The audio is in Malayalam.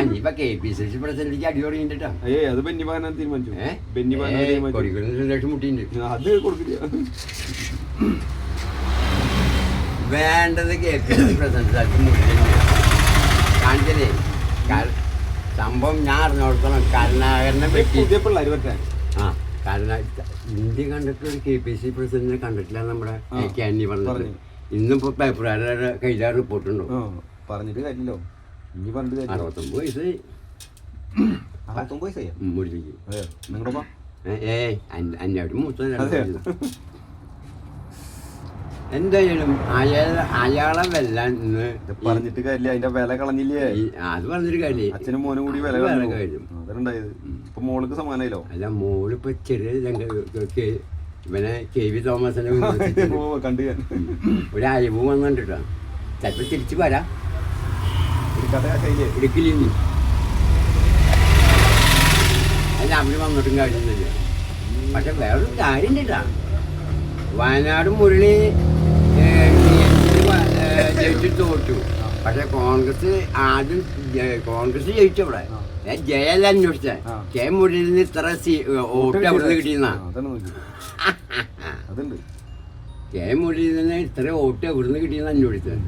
ഇനിയിപ്പോ KPCC പ്രസിഡന്റിലേക്ക് അടി തുടങ്ങിട്ടാ. അത് ബെന്നിബാന തീരുമാനിച്ചു. ലക്ഷം മുട്ടിണ്ട്. അത് കൊടുക്കില്ല. വേണ്ടത് KPCC പ്രസിഡന്റ് കാണിച്ചതേ. സംഭവം ഞാൻ അറിഞ്ഞോടത്തോളം കരുണാകരനെ പറ്റി ആ ഇന്ത്യ കണ്ടിട്ട് ഒരു KPCC പ്രസിഡന്റിനെ കണ്ടിട്ടില്ല നമ്മുടെ ക്യാനി പറഞ്ഞത്. ഇന്നിപ്പോ പേപ്പറുകാരുടെ കയ്യിലാ റിപ്പോർട്ടുണ്ടോ? പറഞ്ഞിട്ട് കാര്യമില്ലോ. ഇനി പറഞ്ഞിട്ട് 69 വയസ്സായി. 69 വയസ്സായി മുടിക്ക്. നിങ്ങളുടെ അന്നോട് മൂത്ത എന്തായാലും അയാളെ വെല്ലാൻ പറഞ്ഞിട്ട് കാര്യമില്ല. അതിന്റെ വില കളഞ്ഞില്ലേ? അത് പറഞ്ഞൊരു കാര്യം. അച്ഛനും മോനും കൂടി വില കളഞ്ഞു. അതുണ്ടായത് ഇപ്പൊ മോൾക്ക് സമാനായില്ലോ. അല്ല മോളിപ്പോ ചെറിയ ഇവനെ KV തോമസിനെ കണ്ടു ഒരു അയവ് വന്നിട്ടാ. ചിലപ്പോ തിരിച്ചു വരാം. എടുക്കില്ല അല്ല അവര് വന്നിട്ടും കാര്യമൊന്നുമില്ല. പക്ഷെ വേറൊരു കാര്യം കേട്ടാ, വയനാട് മുരളി ജയിച്ചിട്ട് തോറ്റു. പക്ഷെ കോൺഗ്രസ് ആദ്യം കോൺഗ്രസ് ജയിച്ചവിടെ ജയല്ല അന്വേഷിച്ച K മുരളീന്ന് ഇത്ര വോട്ട് എവിടുന്ന് കിട്ടിയെന്നാ. K മുരളീന്ന് ഇത്ര വോട്ട് എവിടുന്ന് കിട്ടിയെന്ന് അന്വേഷിച്ചത്.